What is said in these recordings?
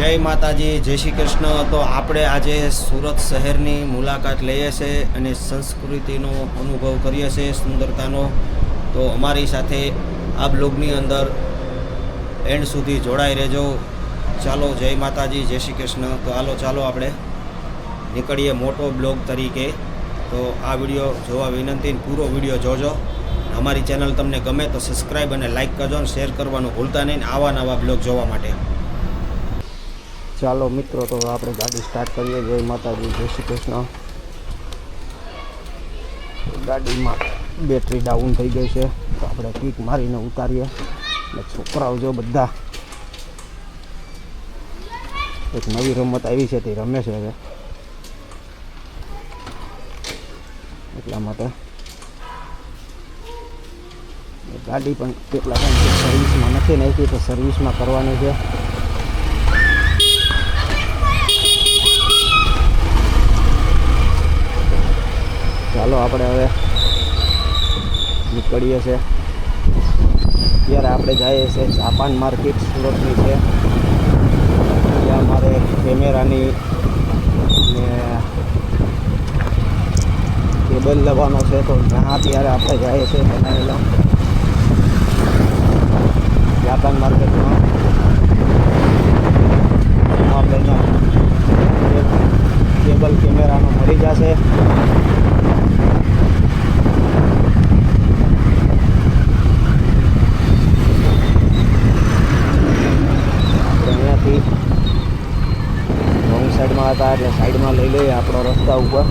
જય માતાજી, જય શ્રી કૃષ્ણ। તો આપણે આજે સુરત શહેરની મુલાકાત લઈએ છીએ અને સંસ્કૃતિનો અનુભવ કરીએ છીએ, સુંદરતાનો। તો અમારી સાથે આ બ્લોગની અંદર એન્ડ સુધી જોડાઈ રહેજો। ચાલો, જય માતાજી, જય શ્રી કૃષ્ણ। તો ચાલો આપણે નીકળીએ મોટો બ્લોગ તરીકે। તો આ વિડીયો જોવા વિનંતી, પૂરો વિડીયો જોજો। અમારી ચેનલ તમને ગમે તો સબસ્ક્રાઈબ અને લાઇક કરજો અને શેર કરવાનું ભૂલતા નહીં આવા નવા બ્લોગ જોવા માટે। ચાલો મિત્રો, તો આપણે ગાડી સ્ટાર્ટ કરીએ। જય માતાજી, જય શ્રી કૃષ્ણ। ગાડીમાં બેટરી ડાઉન થઈ ગઈ છે, તો આપણે કિક મારીને ઉતારીએ। એટલે છોકરાઓ જો બધા એક નવી રમત આવી છે તે રમે છે હવે, એટલા માટે ગાડી પણ કેટલા ટાઈમ સર્વિસમાં નથી નાખી, તો સર્વિસમાં કરવાની છે। ચાલો આપણે હવે નીકળીએ છીએ। અત્યારે આપણે જઈએ છીએ જાપાન માર્કેટ, સુરતની છે। ત્યાં મારે કેમેરાની ને કેબલ લેવાનો છે, તો ત્યાં અત્યારે આપણે જઈએ છીએ બનાવેલા જાપાન માર્કેટમાં। આપણે કેબલ કેમેરાનો મળી જશે। રોંગ સાઈડમાં હતા એટલે સાઈડમાં લઈ લઈએ આપણો રસ્તા ઉપર।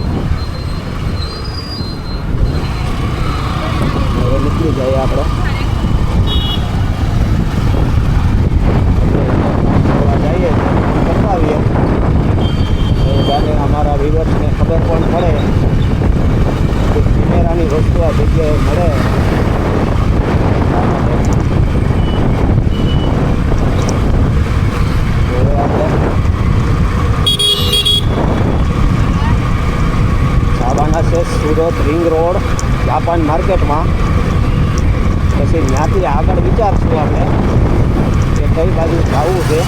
હવે નીકળી જઈએ આપણે। જઈએ બતાવીએ ત્યારે અમારા વિવર્સને ખબર પણ પડે કે કેમેરાની વસ્તુ આ જગ્યાએ મળે। સુરત રિંગ રોડ જાપાન માર્કેટમાં, પછી ત્યાંથી આગળ વિચારશું આપણે કે કઈ બાજુ જવું છે।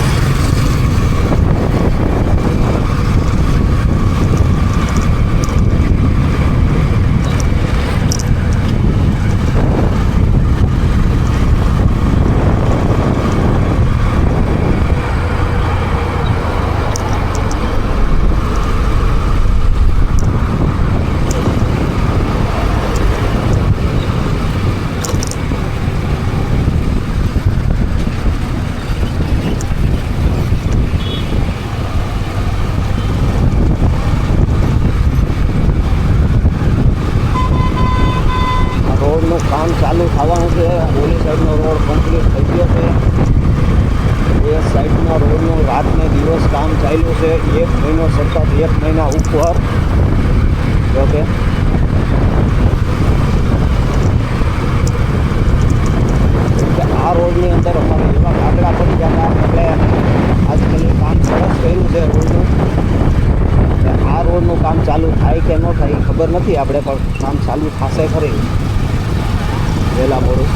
કામ ચાલુ થવાનું છે। ઓલી સાઈડનો રોડ કમ્પ્લીટ થઈ ગયો છે। એ સાઈડના રોડનું રાત ને દિવસ કામ ચાલ્યું છે, 1 મહિનો સતત, 1 મહિના ઉપર। ઓકે, આ રોડની અંદર અમારે એવા કાગડા પડી જતા, એટલે આજકાલ કામ સરસ કર્યું છે રોડનું। આ રોડનું કામ ચાલુ થાય કે ન થાય ખબર નથી આપણે, પણ કામ ચાલુ થશે ખરી વહેલા મોડું।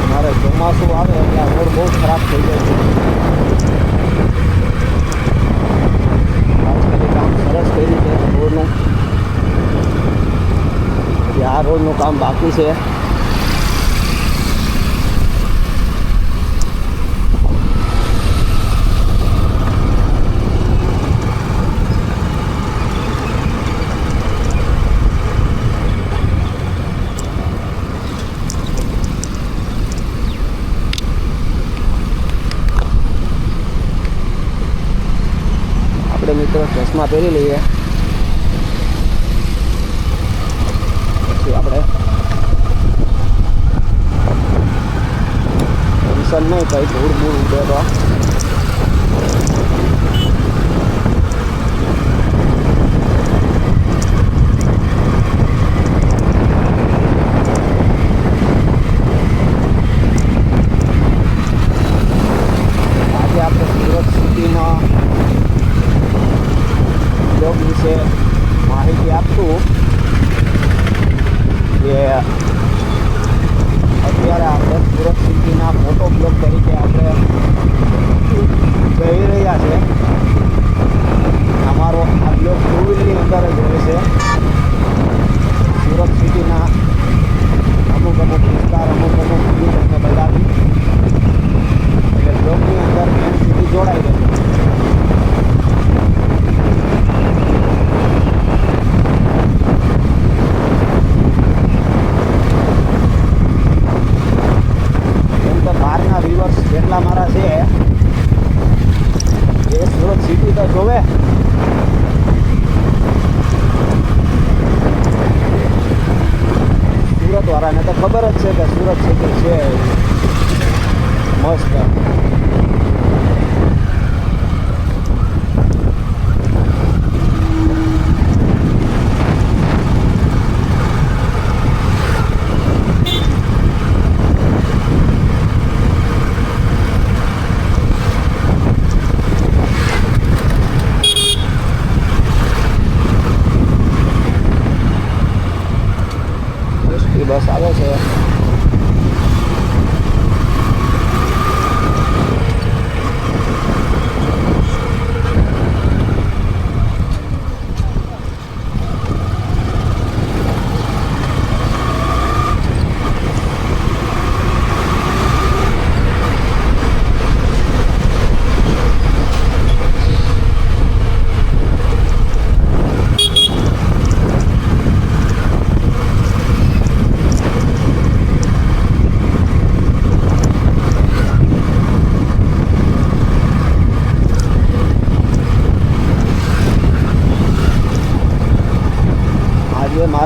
અમારે ચોમાસું આવે એટલે આ રોડ બહુ ખરાબ થઈ જાય છે। આજકાલ કામ સરસ કર્યું છે રોડનું, આ રોડનું કામ બાકી છે। મિત્રો ચશ્મા પહેરી લઈએ, પછી આપણે ટેન્શન નહીં, કંઈ ધૂળ મૂળ ઉડે તો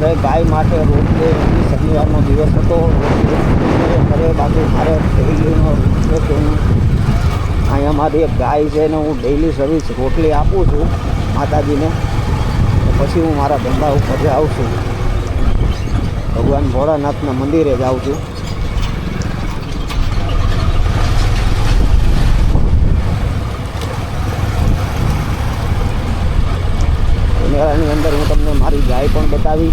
મારે ગાય માટે રોટલી શનિવારનો દિવસ હતો, રોટલી ઘરે બાજુ મારે ડેઈલીનો છે કે હું અહીંયા મારી એક ગાય છે ને હું ડેઈલી સર્વિસ રોટલી આપું છું માતાજીને. પછી હું મારા ધંધા ઉપર જાઉં છું, ભગવાન ભોળાનાથના મંદિરે જાઉં છું. કેમેરાની અંદર હું તમને મારી ગાય પણ બતાવી.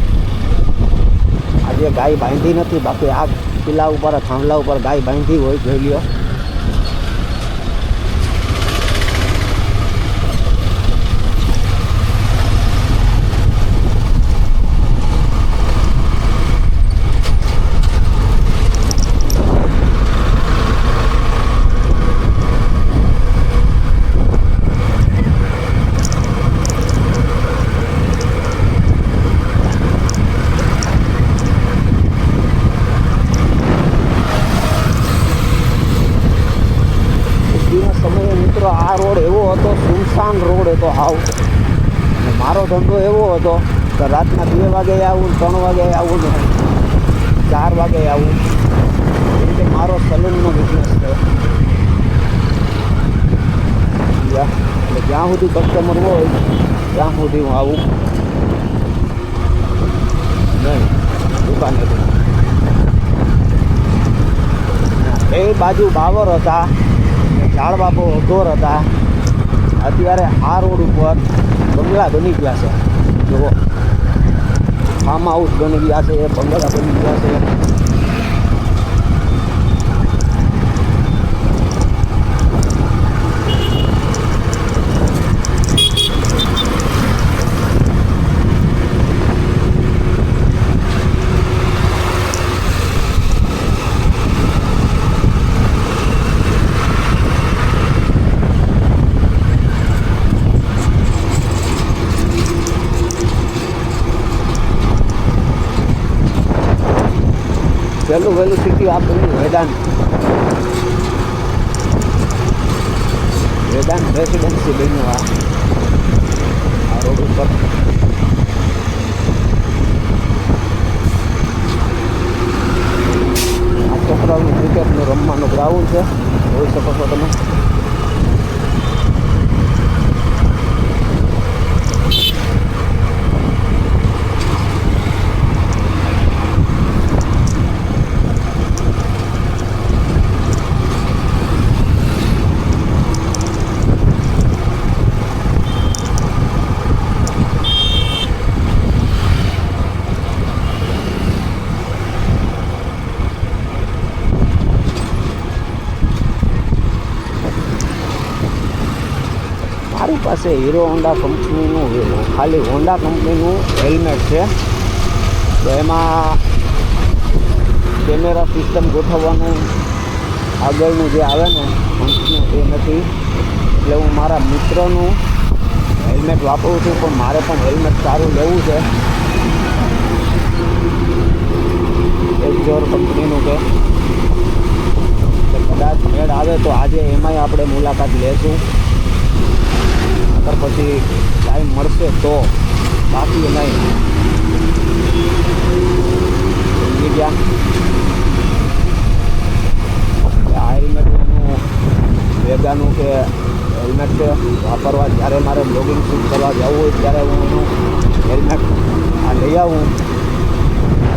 આજે ગાય બાંધી નથી, બાકી આ કિલ્લા ઉપર થાંભલા ઉપર ગાય બાંધી હોય, જોઈ લ્યો. આ રોડ એવો હતો, સુનસાન રોડ હતો હાવ. મારો ધંધો એવો હતો કે રાતના 2 વાગે આવું, 3 વાગે આવું ને 4 વાગે આવું. કેમ કે મારો સલૂનનો બિઝનેસ છે. એટલે જ્યાં સુધી કસ્ટમર હોય ત્યાં સુધી હું આવું નહીં દુકાનેથી. એ બાજુ બાવર હતા, ઝાડબાપો અઘોર હતા. અત્યારે આ રોડ ઉપર બંગલા બની ગયા છે. જુઓ, ફાર્મ હાઉસ બની ગયા છે, બંગલા બની ગયા છે. વહેલું સિટી આપણું વેદાંત રેસિડેન્સી બન્યું આ રોડ ઉપર. આ છોકરાઓનું ક્રિકેટનું રમવાનું ગ્રાઉન્ડ છે, જોઈ શકો છો તમે. મારી પાસે હીરો હોન્ડા કંપનીનું ખાલી હોન્ડા કંપનીનું હેલ્મેટ છે. તો એમાં કેમેરા સિસ્ટમ ગોઠવવાનું આગળનું જે આવે ને કંપનીનું એ નથી. એટલે હું મારા મિત્રનું હેલ્મેટ વાપરું છું, પણ મારે પણ હેલ્મેટ સારું લેવું છે. એક્ઝોર કંપનીનું છે. કદાચ મેળ આવે તો આજે એમાંય આપણે મુલાકાત લેશું. પછી ટાઈમ મળશે તો, બાકી નહીં. સમજી ગયા? આ હેલ્મેટનું વેગાનું કે હેલ્મેટ છે વાપરવા. જ્યારે મારે બ્લોગિંગ શૂટ કરવા જવું હોય ત્યારે હું એનું હેલ્મેટ આ લઈ આવું,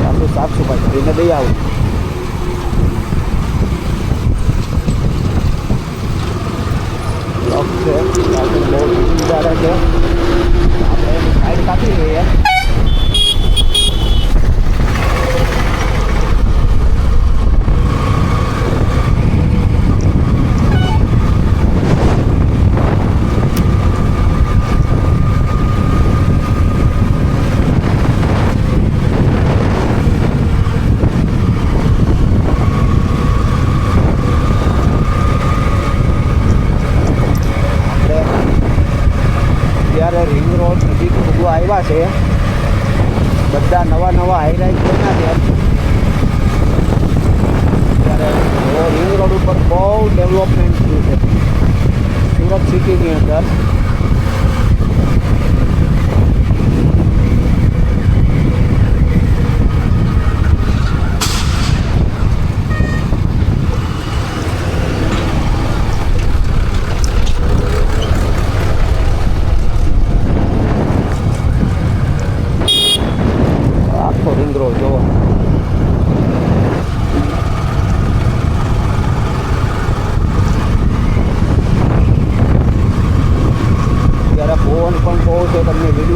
આટલું સાફ સફાઈ કરીને લઈ આવું. બ્લોક છે બહુ સુંદર છે. આપણે એની સાઈડ કાપી લઈએ. રિંગ રોડ નજીક ઉભા આવ્યા છે. બધા નવા હાઈરાઈઝ બન્યા છે. ત્યારે રિંગ રોડ ઉપર બહુ ડેવલપમેન્ટ થયું છે સુરત સિટીની અંદર.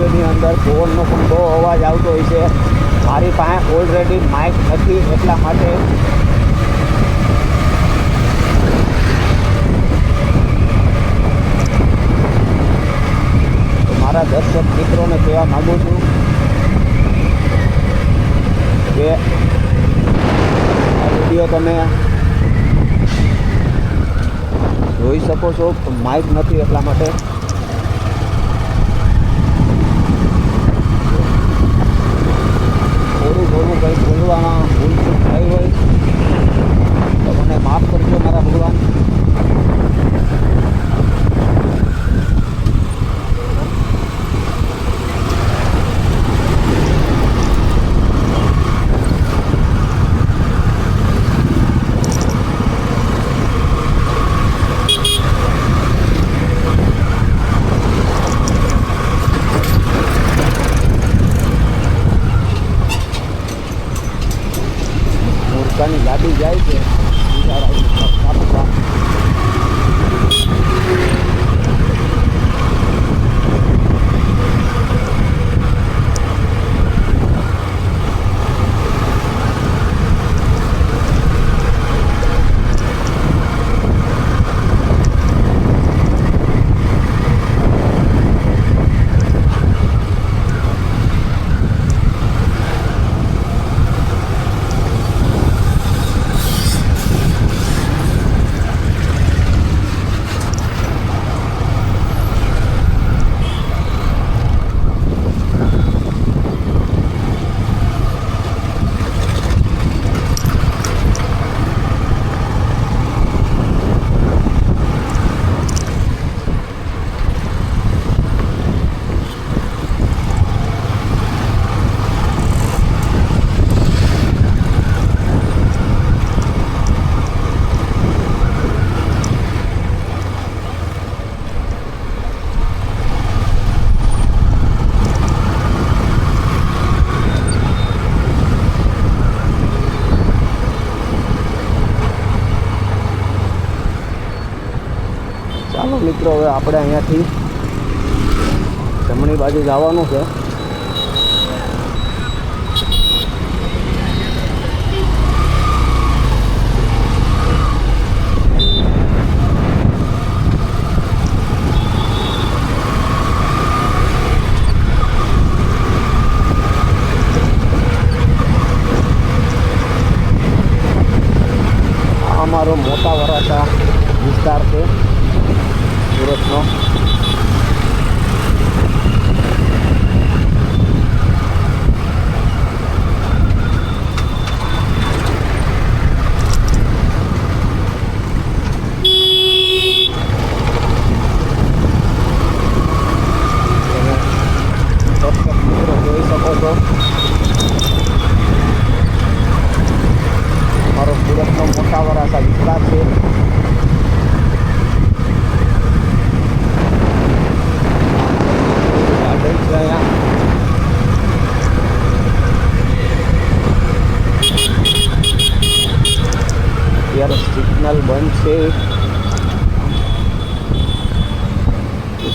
વિડીયોની અંદર પવનનો પણ બહુ અવાજ આવતો હોય છે. મારી પાસે ઓલરેડી માઇક નથી એટલા માટે મારા દર્શક મિત્રોને કહેવા માગું છું કે આ વિડીયો તમે જોઈ શકો છો, પણ માઇક નથી એટલા માટે થોડું કંઈક બોલવામાં ભૂલ ચૂક થઈ હોય તો મને માફ કરજો મારા ભગવાન. મૂર્ખાની ગાડી જાય છે ચાલો મિત્રો, હવે આપણે અહીંયાથી જમણી બાજુ જવાનું છે. આ અમારો મોટા વરાછા વિસ્તાર છે સુરતનો. મિત્રો જોઈ શકો છો મારો સુરતનો મોટા વરાછા વિસ્તાર છે. અત્યારે સિગ્નલ બંધ છે,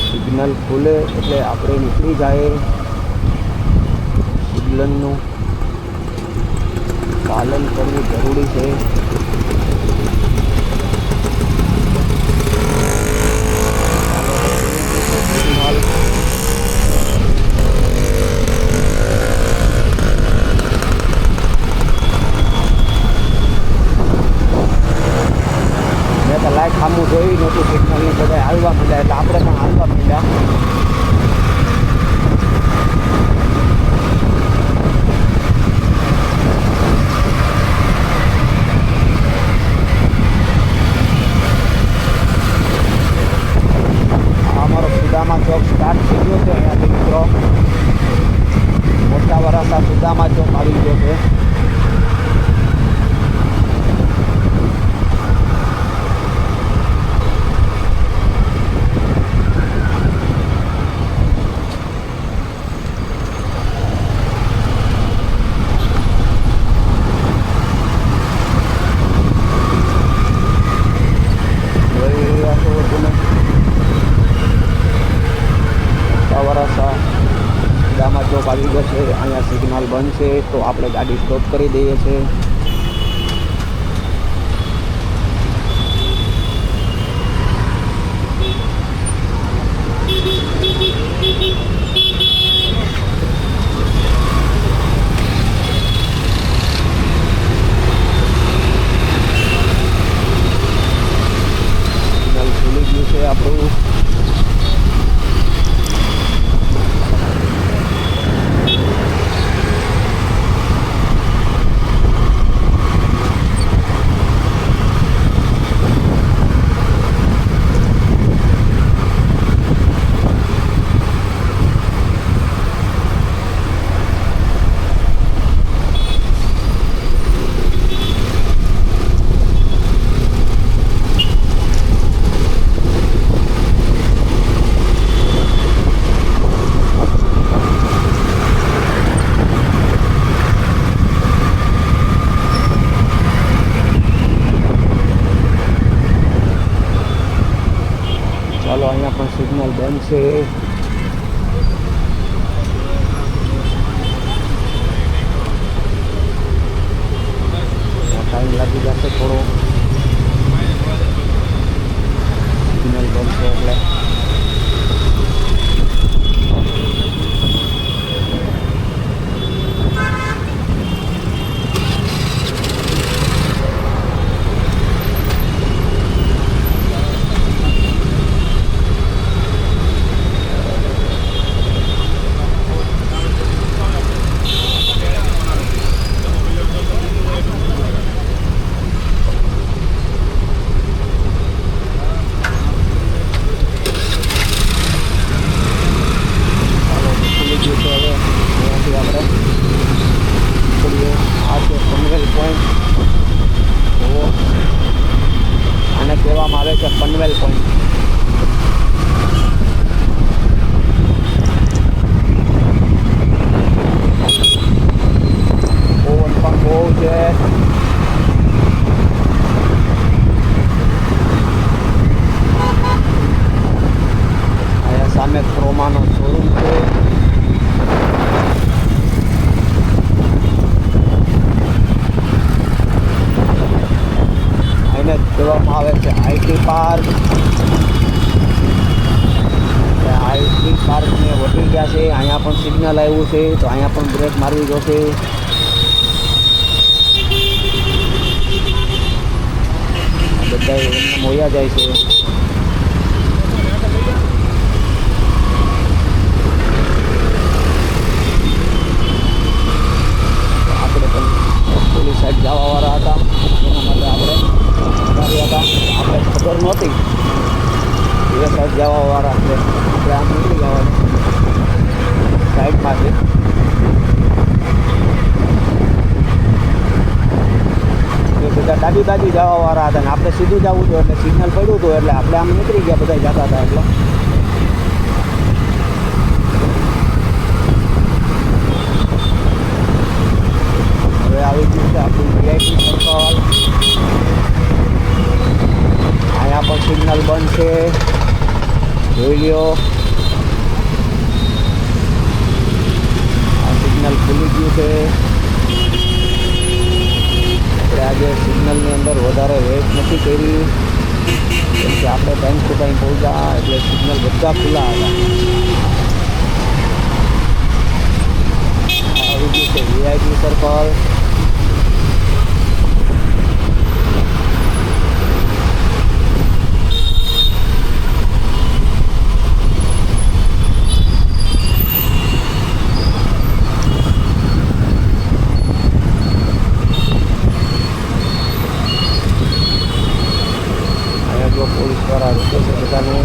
સિગ્નલ ખુલે એટલે આપણે નીકળી જાય. સિગ્નલનું પાલન કરવું જરૂરી છે. લાઈટ સામું જોઈ નહોતું, સિગ્નલની બધા હાલવા માંડ્યા એટલે આપણે પણ હાલવા માંડ્યા. અમારો સુદામા ચોક સ્ટાર્ટ થઈ ગયો છે અહીંયાથી મિત્રો. મોટા વરાછા સુદામા ચોક આવી ગયો છે. વરાછા સિગ્નલ બંધ છે તો આપણે ગાડી સ્ટોપ કરી દઈએ છીએ. સિગ્નલ ખુલી ગયું છે આપણું. ચાલો, અહીંયા પણ સિગ્નલ બંધ છે. ટાઈમ લાગી જશે થોડો. સિગ્નલ બંધ છે એટલે કહેવામાં આવે છે પનવેલ પોઈન્ટ. પવન પણ બહુ છે. અહીંયા સામે ક્રોમાનો શોરૂમ છે. કહેવામાં આવે છે આઈટી પાર્ક. આઈટી પાર્કને વટી ગયા છે. અહીંયા પણ સિગ્નલ આવ્યું છે તો અહીંયા પણ બ્રેક મારવી જોશે. બધા એમને મોયા જાય છે. આપણે પણ પોલીસ સાઈડ જવાવાળા હતા, એના માટે આપણે આપણે ખબર નહોતી એ સાઈડ જવાવાળા છે. આપણે આમ નીકળી જવાનું સાઈડમાંથી. એ બધા ડાબી બાજુ જવાવાળા હતા ને આપણે સીધું જવું હતું એટલે સિગ્નલ પડ્યું હતું એટલે આપણે આમ નીકળી ગયા બધા જતા હતા. એટલે હવે આવી ગયું છે આપણું VIP સર્કલ. અહીંયા પણ સિગ્નલ બંધ છે, જોઈ લ્યો. આ સિગ્નલ ખુલી ગયું છે. આપણે આજે સિગ્નલની અંદર વધારે વેઇટ નથી કરી કેમ કે આપણે ટાઈમ ટુ ટાઈમ પહોંચ્યા એટલે સિગ્નલ બધા ખુલ્લા હતા. આવી ગયું છે VIP સર્કલ. પોલીસવાળા રોકે છે બધાને.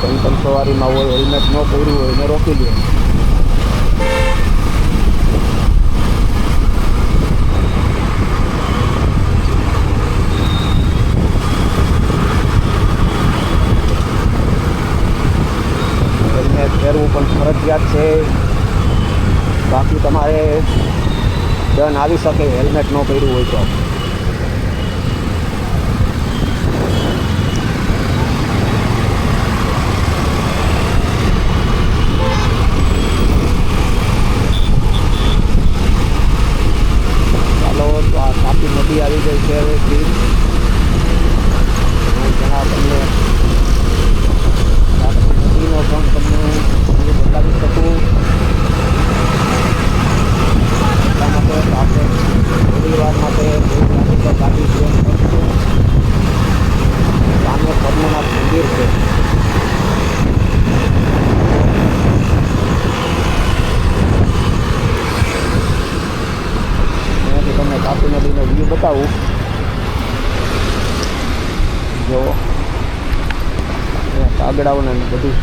કંઈ પણ સવારીમાં હોય હેલ્મેટ ન પહેર્યું હોય એને રોકી લે. હેલ્મેટ પહેરવું પણ ફરજિયાત છે, બાકી તમારે દંડ આવી શકે હેલ્મેટ ન પહેર્યું હોય તો. અહીંયાથી તમને તાપી નદીનો વ્યૂ બતાવું. જો કાગડાઓને બધું